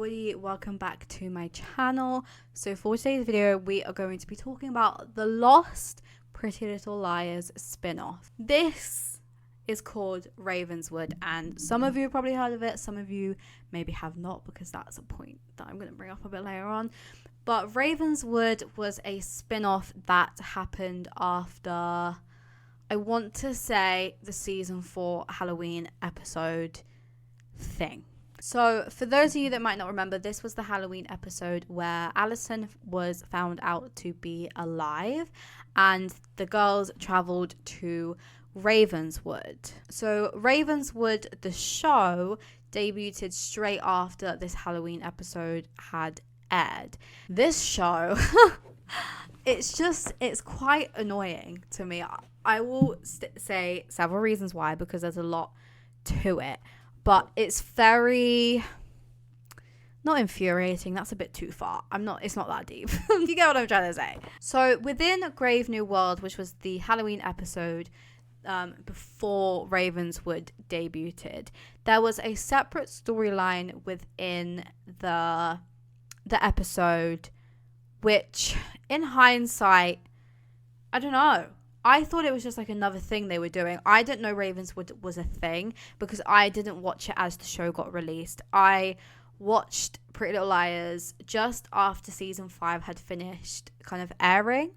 everybody, welcome back to my channel. So for today's video we are going to be talking about the Lost Pretty Little Liars spin-off. This is called Ravenswood, and some of you have probably heard of it, some of you maybe have not, because that's a point that I'm going to bring up a bit later on. But Ravenswood was a spin-off that happened after, I want to say, the season 4 Halloween episode thing. So for those of you that might not remember, this was the Halloween episode where Alison was found out to be alive and the girls travelled to Ravenswood. So Ravenswood, the show, debuted straight after this Halloween episode had aired. This show, it's quite annoying to me. I will say several reasons why, because there's a lot to it. But it's very, not infuriating, that's a bit too far. It's not that deep. You get what I'm trying to say. So within Grave New World, which was the Halloween episode before Ravenswood debuted, there was a separate storyline within the episode, which in hindsight, I don't know. I thought it was just like another thing they were doing. I didn't know Ravenswood was a thing because I didn't watch it as the show got released. I watched Pretty Little Liars just after season 5 had finished kind of airing.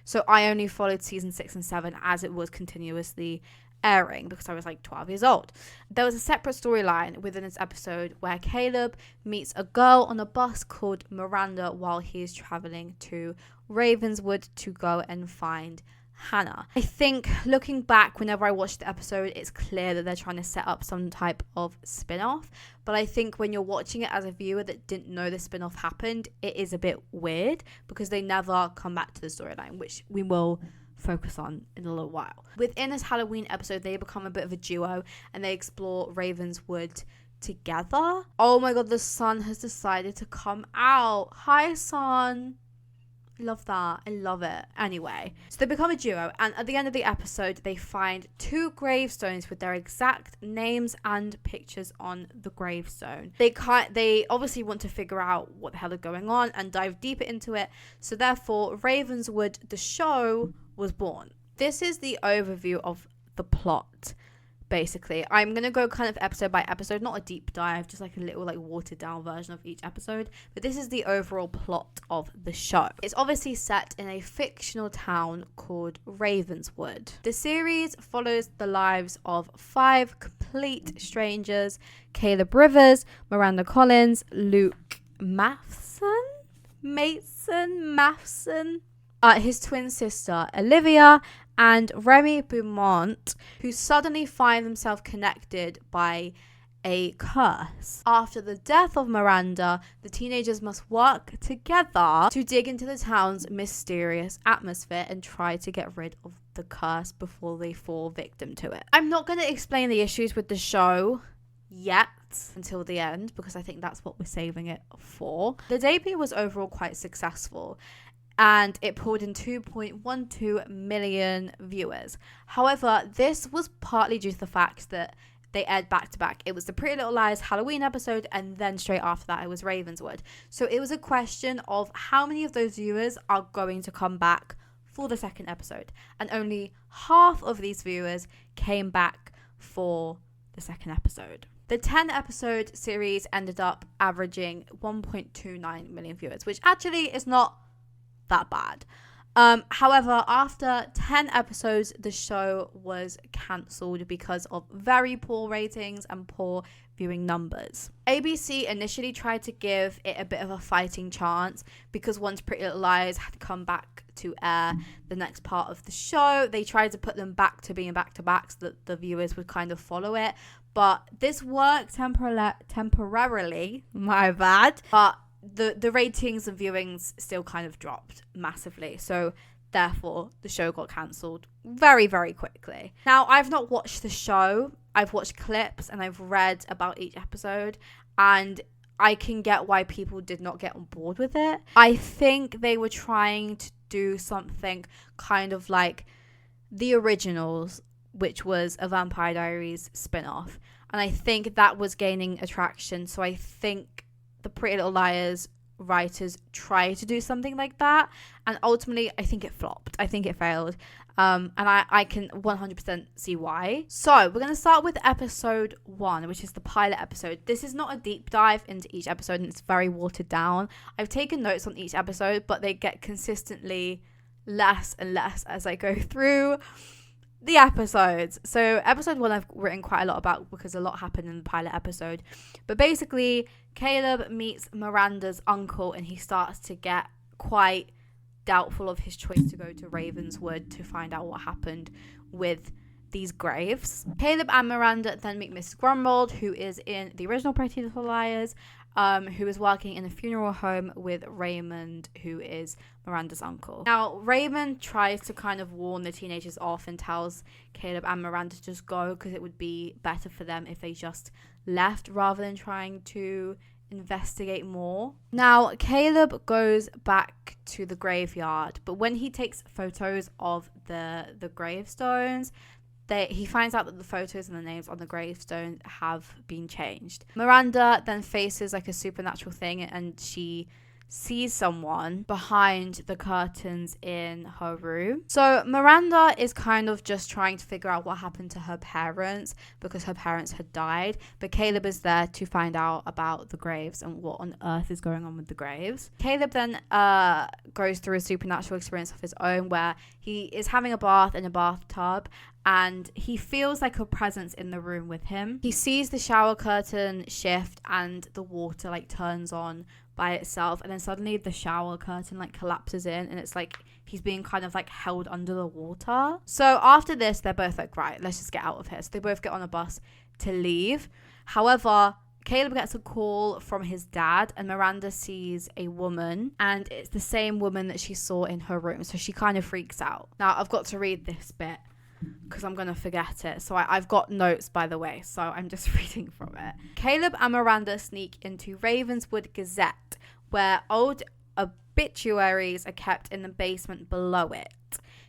So I only followed season 6 and 7 as it was continuously airing because I was like 12 years old. There was a separate storyline within this episode where Caleb meets a girl on a bus called Miranda while he is traveling to Ravenswood to go and find Hannah. I think looking back, whenever I watched the episode, it's clear that they're trying to set up some type of spin-off, but I think when you're watching it as a viewer that didn't know the spin-off happened, it is a bit weird because they never come back to the storyline, which we will focus on in a little while. Within this Halloween episode, they become a bit of a duo and they explore Ravenswood together. Oh my god, the sun has decided to come out. Hi, sun. Love that. I love it. Anyway, so they become a duo, and at the end of the episode they find 2 gravestones with their exact names and pictures on the gravestone. They obviously want to figure out what the hell is going on and dive deeper into it, so therefore Ravenswood the show was born. This is the overview of the plot. Basically, I'm going to go kind of episode by episode, not a deep dive, just like a little like watered down version of each episode. But this is the overall plot of the show. It's obviously set in a fictional town called Ravenswood. The series follows the lives of 5 complete strangers: Caleb Rivers, Miranda Collins, Luke Matheson, his twin sister Olivia, and Remy Beaumont, who suddenly find themselves connected by a curse. After the death of Miranda, the teenagers must work together to dig into the town's mysterious atmosphere and try to get rid of the curse before they fall victim to it. I'm not going to explain the issues with the show yet until the end because I think that's what we're saving it for. The debut was overall quite successful, and it pulled in 2.12 million viewers. However, this was partly due to the fact that they aired back to back. It was the Pretty Little Liars Halloween episode, and then straight after that it was Ravenswood. So it was a question of how many of those viewers are going to come back for the second episode. And only half of these viewers came back for the second episode. The 10-episode series ended up averaging 1.29 million viewers, which actually is not that bad. However, after 10 episodes, the show was cancelled because of very poor ratings and poor viewing numbers. ABC initially tried to give it a bit of a fighting chance because once Pretty Little Liars had come back to air the next part of the show, they tried to put them back to being back-to-back so that the viewers would kind of follow it. But this worked temporarily, my bad, but the ratings and viewings still kind of dropped massively, so therefore the show got cancelled very, very quickly. Now, I've not watched the show. I've watched clips and I've read about each episode, and I can get why people did not get on board with it. I think they were trying to do something kind of like the originals, which was a Vampire Diaries spin-off, and I think that was gaining attraction, so I think the Pretty Little Liars writers try to do something like that, and ultimately I think it flopped. I think it failed. And I can 100% see why. So we're going to start with episode 1, which is the pilot episode. This is not a deep dive into each episode, and it's very watered down. I've taken notes on each episode, but they get consistently less and less as I go through the episodes. So episode 1 I've written quite a lot about because a lot happened in the pilot episode. But basically, Caleb meets Miranda's uncle, and he starts to get quite doubtful of his choice to go to Ravenswood to find out what happened with these graves. Caleb and Miranda then meet Mrs. Grumbold, who is in the original Pretty Little Liars, who is working in a funeral home with Raymond, who is Miranda's uncle. Now, Raymond tries to kind of warn the teenagers off and tells Caleb and Miranda to just go because it would be better for them if they just left rather than trying to investigate more. Now, Caleb goes back to the graveyard, but when he takes photos of the gravestones, he finds out that the photos and the names on the gravestone have been changed. Miranda then faces like a supernatural thing, and she sees someone behind the curtains in her room. So Miranda is kind of just trying to figure out what happened to her parents because her parents had died, but Caleb is there to find out about the graves and what on earth is going on with the graves. Caleb then goes through a supernatural experience of his own where he is having a bath in a bathtub, and he feels like a presence in the room with him. He sees the shower curtain shift and the water like turns on by itself, and then suddenly the shower curtain like collapses in, and it's like he's being kind of like held under the water. So after this, they're both like, right, let's just get out of here. So they both get on a bus to leave. However, Caleb gets a call from his dad, and Miranda sees a woman, and it's the same woman that she saw in her room. So she kind of freaks out. Now I've got to read this bit because I'm going to forget it. So I've got notes, by the way, so I'm just reading from it. Caleb and Miranda sneak into Ravenswood Gazette, where old obituaries are kept in the basement below it.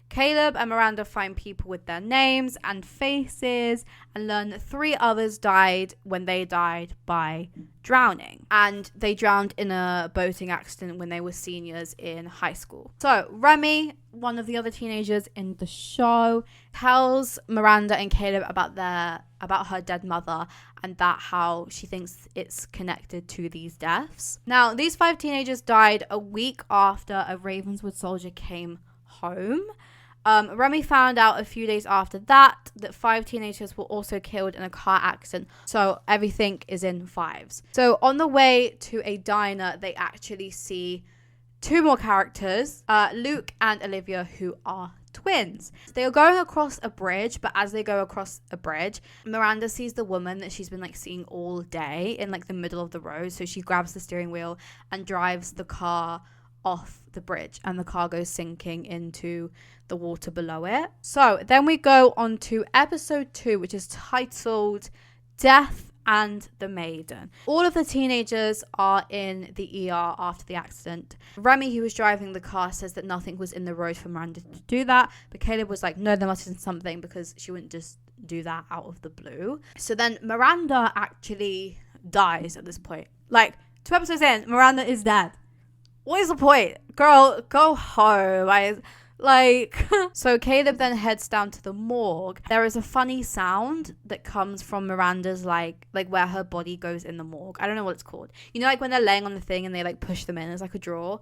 Caleb and Miranda find people with their names and faces and learn that 3 others died when they died by drowning. And they drowned in a boating accident when they were seniors in high school. So Remy, one of the other teenagers in the show, tells Miranda and Caleb about her dead mother and that how she thinks it's connected to these deaths. Now, these 5 teenagers died a week after a Ravenswood soldier came home. Remy found out a few days after that 5 teenagers were also killed in a car accident. So everything is in 5s. So on the way to a diner, they actually see 2 more characters, Luke and Olivia, who are twins. They are going across a bridge, but as they go across a bridge, Miranda sees the woman that she's been like seeing all day in like the middle of the road. So she grabs the steering wheel and drives the car off the bridge, and the car goes sinking into the water below it. So then we go on to episode 2, which is titled Death and the Maiden. All of the teenagers are in the ER after the accident. Remy, who was driving the car, says that nothing was in the road for Miranda to do that, but Caleb was like, no, there must have been something, because she wouldn't just do that out of the blue. So then Miranda actually dies at this point. Like 2 episodes in, Miranda is dead. What is the point? Girl, go home. So Caleb then heads down to the morgue. There is a funny sound that comes from Miranda's like where her body goes in the morgue. I don't know what it's called. You know, like when they're laying on the thing and they like push them in. It's like a drawer.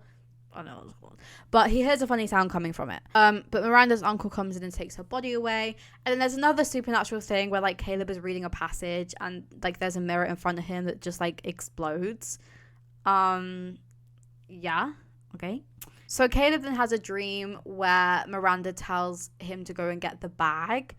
I don't know what it's called. But he hears a funny sound coming from it. But Miranda's uncle comes in and takes her body away. And then there's another supernatural thing where like Caleb is reading a passage and like there's a mirror in front of him that just like explodes. Yeah, okay. So Caleb then has a dream where Miranda tells him to go and get the bag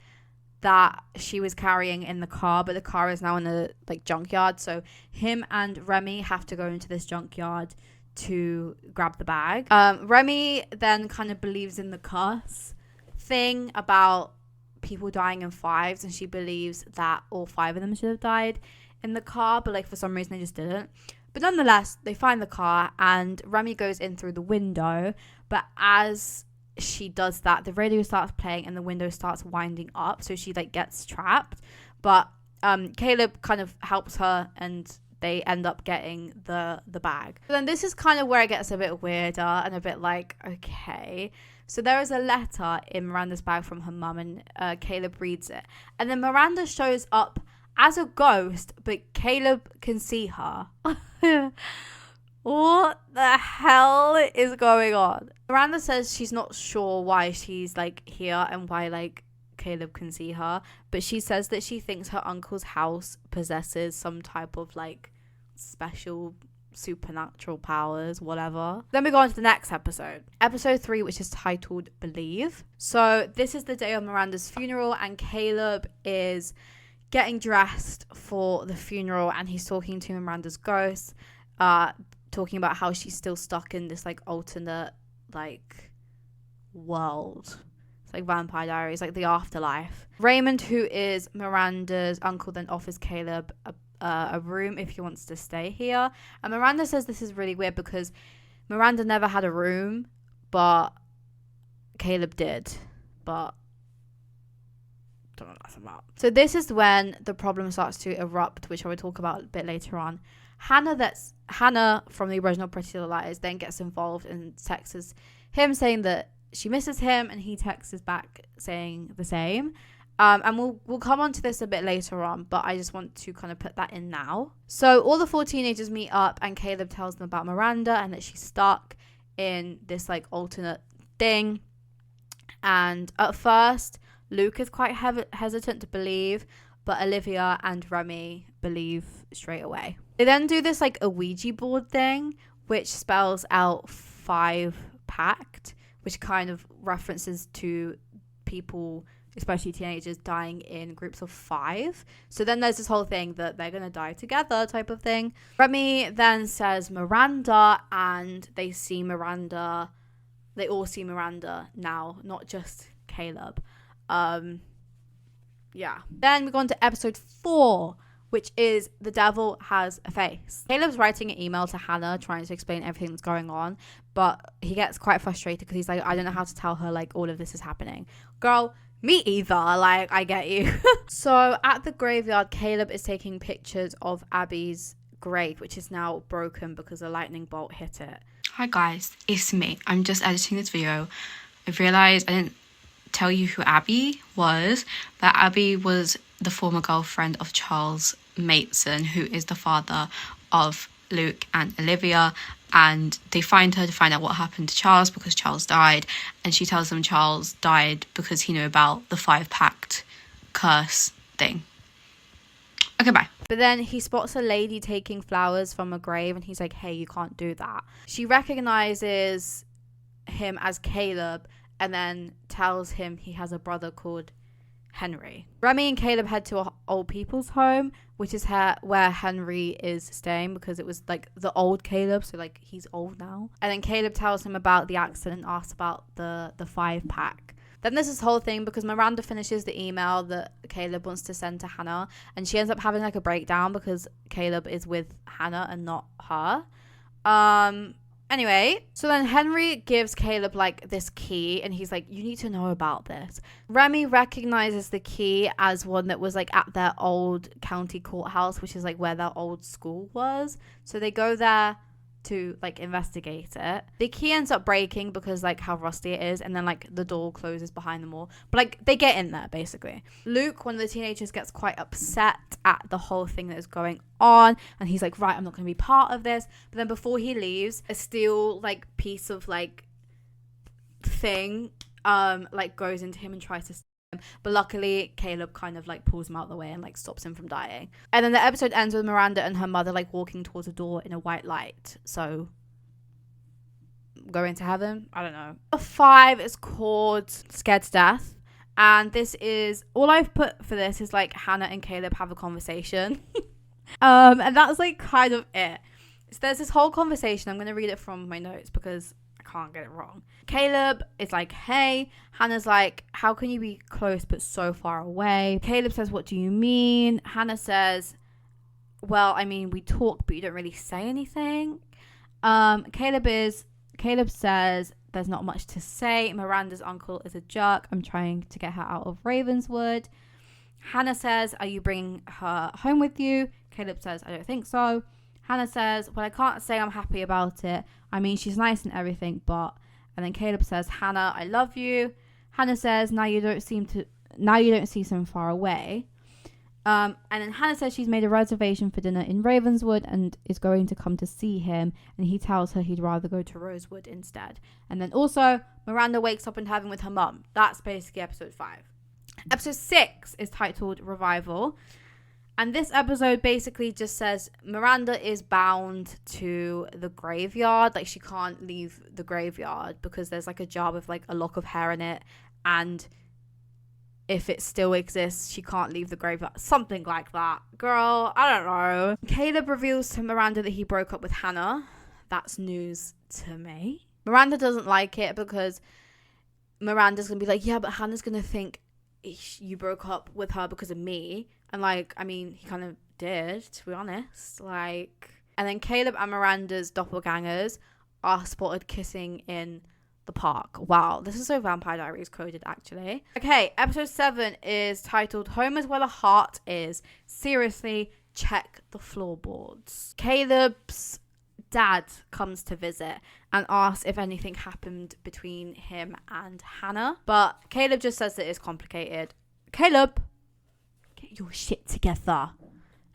that she was carrying in the car, but the car is now in a like junkyard. So him and Remy have to go into this junkyard to grab the bag. Remy then kind of believes in the curse thing about people dying in 5s, and she believes that all 5 of them should have died in the car, but like for some reason they just didn't. But nonetheless, they find the car and Remy goes in through the window. But as she does that, the radio starts playing and the window starts winding up. So she like gets trapped. But Caleb kind of helps her and they end up getting the bag. But then this is kind of where it gets a bit weirder and a bit like, okay. So there is a letter in Miranda's bag from her mum, and Caleb reads it. And then Miranda shows up as a ghost, but Caleb can see her. What the hell is going on? Miranda says she's not sure why she's like here and why like Caleb can see her, but she says that she thinks her uncle's house possesses some type of like special supernatural powers, whatever. Then we go on to the next episode 3, which is titled Believe. So this is the day of Miranda's funeral, and Caleb is getting dressed for the funeral, and he's talking to Miranda's ghost, talking about how she's still stuck in this like alternate like world. It's like Vampire Diaries, like the afterlife. Raymond, who is Miranda's uncle, then offers Caleb a room if he wants to stay here. And Miranda says this is really weird because Miranda never had a room, but Caleb did. But don't know what that's about. So this is when the problem starts to erupt, which I will talk about a bit later on. Hannah from the original Pretty Little Liars then gets involved and texts him saying that she misses him, and he texts back saying the same. And we'll come on to this a bit later on, but I just want to kind of put that in now. So all the 4 teenagers meet up, and Caleb tells them about Miranda and that she's stuck in this like alternate thing. And at first, Luke is quite hesitant to believe, but Olivia and Remy believe straight away. They then do this like a Ouija board thing, which spells out 5 pact, which kind of references to people, especially teenagers, dying in groups of 5. So then there's this whole thing that they're going to die together type of thing. Remy then says Miranda, and they see Miranda. They all see Miranda now, not just Caleb. Yeah. Then we go on to episode 4, which is The Devil Has a Face. Caleb's writing an email to Hannah trying to explain everything that's going on, but he gets quite frustrated because he's like, I don't know how to tell her like all of this is happening. Girl, me either. Like, I get you. So at the graveyard, Caleb is taking pictures of Abby's grave, which is now broken because a lightning bolt hit it. Hi guys, it's me. I'm just editing this video. I've realised I didn't tell you who Abby was, but Abby was the former girlfriend of Charles Mason, who is the father of Luke and Olivia, and they find her to find out what happened to Charles because Charles died, and she tells them Charles died because he knew about the 5 pact curse thing. Okay, bye. But then he spots a lady taking flowers from a grave, and he's like, hey, you can't do that. She recognizes him as Caleb and then tells him he has a brother called Henry. Remy and Caleb head to an old people's home, which is where Henry is staying because it was like the old Caleb, so like he's old now. And then Caleb tells him about the accident and asks about the 5 pack. Then there's this whole thing because Miranda finishes the email that Caleb wants to send to Hannah, and she ends up having like a breakdown because Caleb is with Hannah and not her. Anyway, so then Henry gives Caleb like this key, and he's like, you need to know about this. Remy recognizes the key as one that was like at their old county courthouse, which is like where their old school was. So they go there to like investigate it. The key ends up breaking because like how rusty it is, and then like the door closes behind them all, but like they get in there basically. Luke, one of the teenagers, gets quite upset at the whole thing that is going on, and he's like, right, I'm not going to be part of this. But then before he leaves, a steel like piece of like thing like goes into him and tries to stab him, but luckily Caleb kind of like pulls him out of the way and like stops him from dying. And then the episode ends with Miranda and her mother like walking towards a door in a white light. So going to heaven, I don't know. 5 is called Scared to Death, and this is all I've put for this is like Hannah and Caleb have a conversation. And that's like kind of it. So there's this whole conversation. I'm going to read it from my notes because I can't get it wrong. Caleb is like, hey. Hannah's like, how can you be close but so far away? Caleb says, what do you mean? Hannah says, well, I mean, we talk, but you don't really say anything. Caleb says, there's not much to say. Miranda's uncle is a jerk. I'm trying to get her out of Ravenswood. Hannah says, are you bringing her home with you? Caleb says, I don't think so. Hannah says, well, I can't say I'm happy about it. I mean, she's nice and everything, but... And then Caleb says, Hannah, I love you. Hannah says, now you don't see so far away. And then Hannah says she's made a reservation for dinner in Ravenswood and is going to come to see him. And he tells her he'd rather go to Rosewood instead. And then also, Miranda wakes up in heaven with her mum. That's basically episode 5. Episode 6 is titled Revival. And this episode basically just says Miranda is bound to the graveyard. Like, she can't leave the graveyard because there's like a jar with like a lock of hair in it. And if it still exists, she can't leave the graveyard. Something like that. Girl, I don't know. Caleb reveals to Miranda that he broke up with Hannah. That's news to me. Miranda doesn't like it because Miranda's going to be like, yeah, but Hannah's going to think you broke up with her because of me. And like, I mean, he kind of did, to be honest. Like, and then Caleb and Miranda's doppelgangers are spotted kissing in the park. Wow, this is so Vampire Diaries coded, actually. Okay, episode 7 is titled Home is Where the Heart Is. Seriously, check the floorboards. Caleb's dad comes to visit and asks if anything happened between him and Hannah. But Caleb just says that it's complicated. Caleb, get your shit together.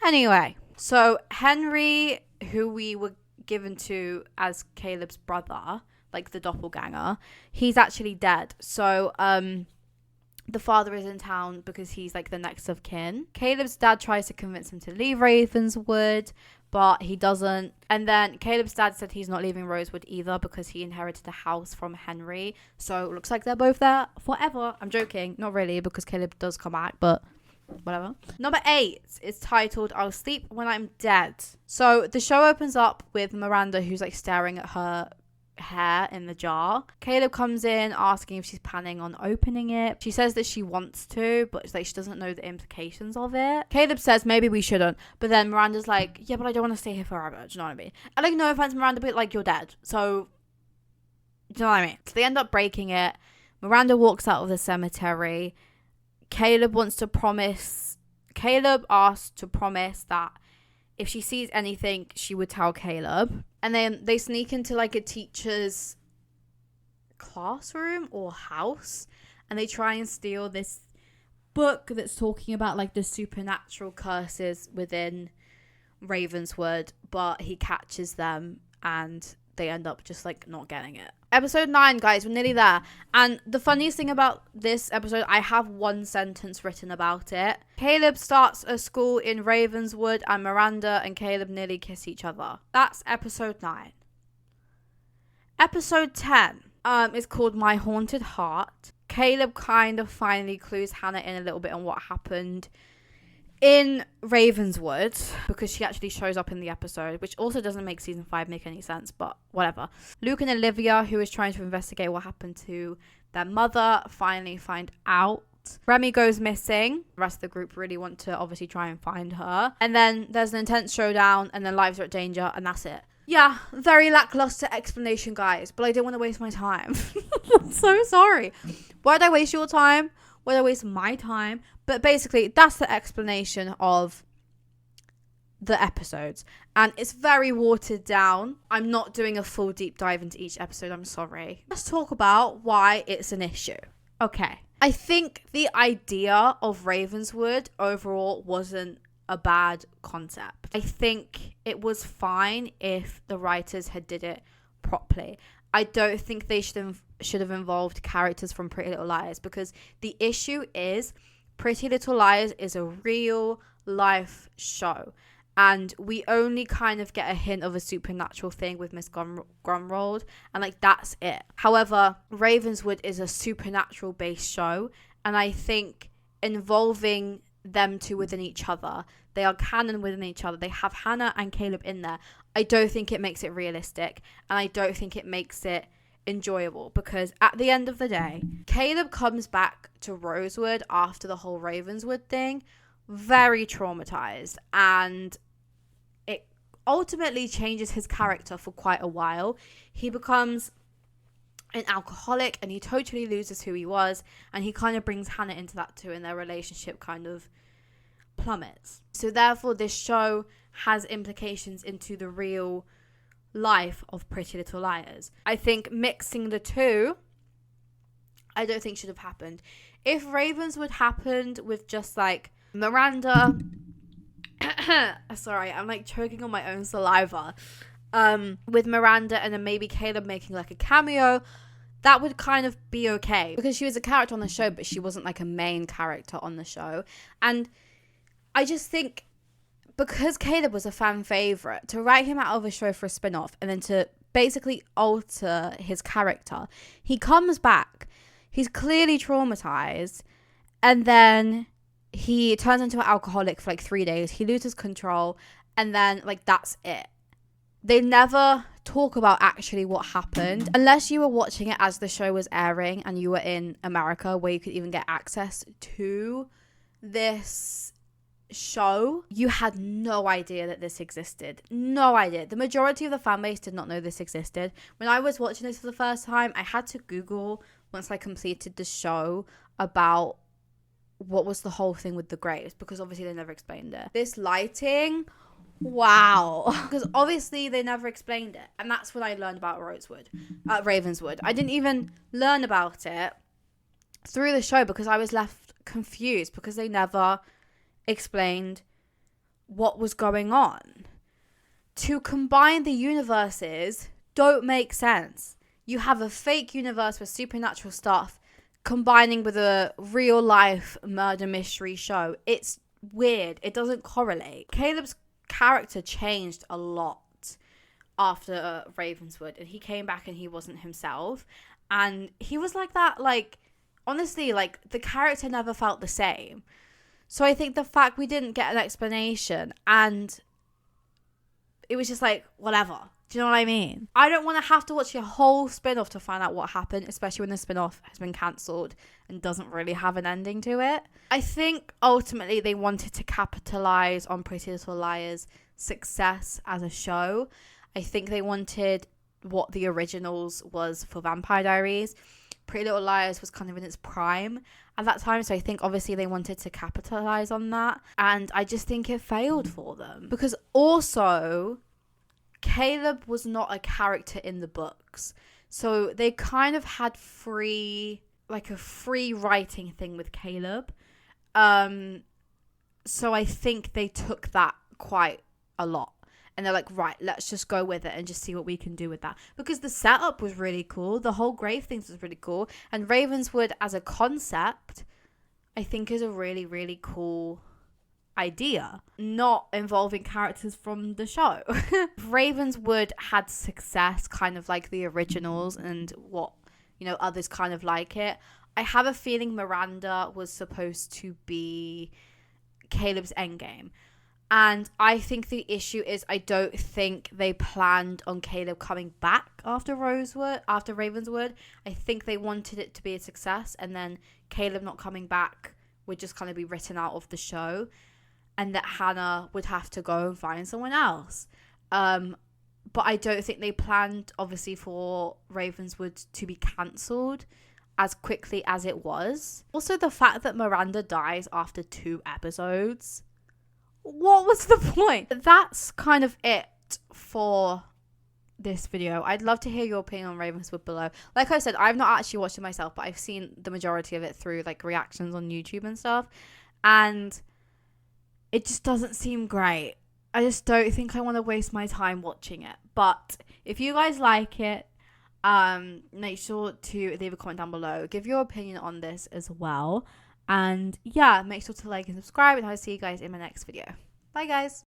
Anyway, so Henry, who we were given to as Caleb's brother, like the doppelganger, he's actually dead. So the father is in town because he's like the next of kin. Caleb's dad tries to convince him to leave Ravenswood, but he doesn't. And then Caleb's dad said he's not leaving Rosewood either because he inherited the house from Henry. So it looks like they're both there forever. I'm joking. Not really, because Caleb does come back, but whatever. Number 8 is titled I'll Sleep When I'm Dead. So the show opens up with Miranda, who's like staring at her hair in the jar. Caleb comes in asking if she's planning on opening it. She says that she wants to, but like she doesn't know the implications of it. Caleb says maybe we shouldn't, but then Miranda's like, yeah, but I don't want to stay here forever. Do you know what I mean? And like, no offense, Miranda, but like, you're dead, so do you know what I mean? So they end up breaking it. Miranda walks out of the cemetery. Caleb asks to promise that if she sees anything, she would tell Caleb. And then they sneak into like a teacher's classroom or house, and they try and steal this book that's talking about like the supernatural curses within Ravenswood, but he catches them and they end up just like not getting it. Episode 9, guys, we're nearly there. And the funniest thing about this episode, I have one sentence written about it. Caleb starts a school in Ravenswood and Miranda and Caleb nearly kiss each other. That's episode 9. Episode 10 is called My Haunted Heart. Caleb kind of finally clues Hannah in a little bit on what happened in Ravenswood, because she actually shows up in the episode, which also doesn't make season 5 make any sense, but whatever. Luke and Olivia, who is trying to investigate what happened to their mother, finally find out. Remy goes missing. The rest of the group really want to obviously try and find her. And then there's an intense showdown, and then lives are at danger, and that's it. Yeah, very lackluster explanation, guys, but I didn't want to waste my time. I'm so sorry. Why did I waste your time? Why did I waste my time? But basically, that's the explanation of the episodes. And it's very watered down. I'm not doing a full deep dive into each episode. I'm sorry. Let's talk about why it's an issue. Okay. I think the idea of Ravenswood overall wasn't a bad concept. I think it was fine if the writers had did it properly. I don't think they should have involved characters from Pretty Little Liars, because the issue is Pretty Little Liars is a real life show, and we only kind of get a hint of a supernatural thing with Miss Grumrold, and like that's it. However, Ravenswood is a supernatural based show, and I think involving them two within each other, they are canon within each other, they have Hannah and Caleb in there, I don't think it makes it realistic, and I don't think it makes it enjoyable, because at the end of the day, Caleb comes back to Rosewood after the whole Ravenswood thing very traumatized, and it ultimately changes his character for quite a while. He becomes an alcoholic, and he totally loses who he was, and he kind of brings Hannah into that too, and their relationship kind of plummets. So therefore this show has implications into the real life of Pretty Little Liars. I think mixing the two, I don't think should have happened. If Ravenswood happened with just like Miranda sorry, I'm like choking on my own saliva, with Miranda and then maybe Caleb making like a cameo, that would kind of be okay, because she was a character on the show, but she wasn't like a main character on the show. And I just think because Caleb was a fan favorite, to write him out of a show for a spin-off and then to basically alter his character, he comes back, he's clearly traumatized, and then he turns into an alcoholic for like 3 days, he loses control, and then like that's it. They never talk about actually what happened, unless you were watching it as the show was airing and you were in America where you could even get access to this show. You had no idea that this existed. No idea. The majority of the fan base did not know this existed. When I was watching this for the first time, I had to Google, once I completed the show, about what was the whole thing with the graves, because obviously they never explained it. This lighting, wow. Because obviously they never explained it. And that's when I learned about Ravenswood. I didn't even learn about it through the show because I was left confused, because they never explained what was going on. To combine the universes don't make sense. You have a fake universe with supernatural stuff combining with a real life murder mystery show. It's weird. It doesn't correlate. Caleb's character changed a lot after Ravenswood, and he came back and he wasn't himself, and he was like that, like honestly, like the character never felt the same. So I think the fact we didn't get an explanation and it was just like whatever, do you know what I mean? I don't want to have to watch a whole spin-off to find out what happened, especially when the spin-off has been cancelled and doesn't really have an ending to it. I think ultimately they wanted to capitalize on Pretty Little Liars' success as a show. I think they wanted what the originals was for Vampire Diaries. Pretty Little Liars was kind of in its prime at that time, so I think obviously they wanted to capitalize on that, and I just think it failed for them, because also Caleb was not a character in the books, so they kind of had a free writing thing with Caleb, so I think they took that quite a lot. And they're like, right, let's just go with it and just see what we can do with that. Because the setup was really cool. The whole grave thing was really cool. And Ravenswood as a concept, I think is a really, really cool idea. Not involving characters from the show. Ravenswood had success, kind of like the originals and what, you know, others kind of like it. I have a feeling Miranda was supposed to be Caleb's endgame. And I think the issue is I don't think they planned on Caleb coming back after Ravenswood. I think they wanted it to be a success, and then Caleb not coming back would just kind of be written out of the show, and that Hannah would have to go and find someone else. But I don't think they planned, obviously, for Ravenswood to be cancelled as quickly as it was. Also, the fact that Miranda dies after 2 episodes. What was the point? That's kind of it for this video. I'd love to hear your opinion on Ravenswood below. Like I said, I've not actually watched it myself, but I've seen the majority of it through like reactions on YouTube and stuff, and it just doesn't seem great. I just don't think I want to waste my time watching it. But if you guys like it, make sure to leave a comment down below. Give your opinion on this as well. And yeah, make sure to like and subscribe, and I'll see you guys in my next video. Bye guys.